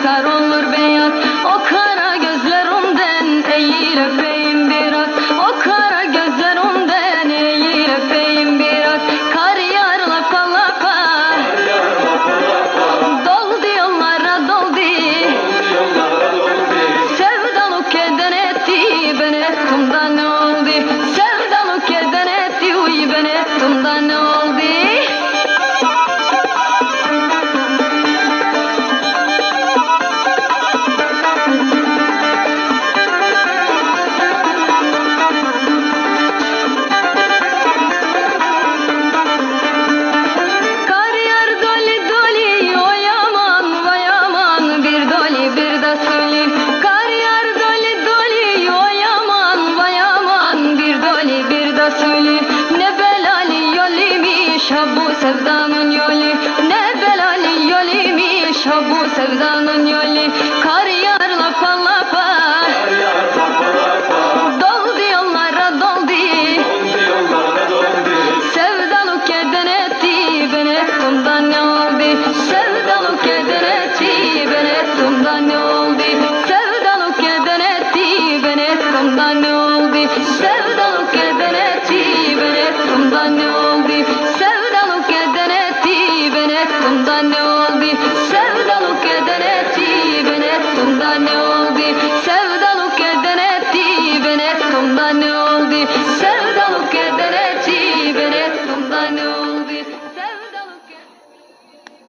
kar olur beyaz. O kara gözlerimden eğil öpeyim biraz. O kara gözlerimden eğil öpeyim biraz. Kar yağar lapa lapa, doldu yollara doldu. Sevdalık eden etti, ben ettim da ne oldu? Sevdalık eden etti, uy ben ettim da ne oldu? Ne belali yoluymuş ha bu sevdanın yolu. Ne belali yoluymuş ha bu sevdanın yolu. Kar yağar lapa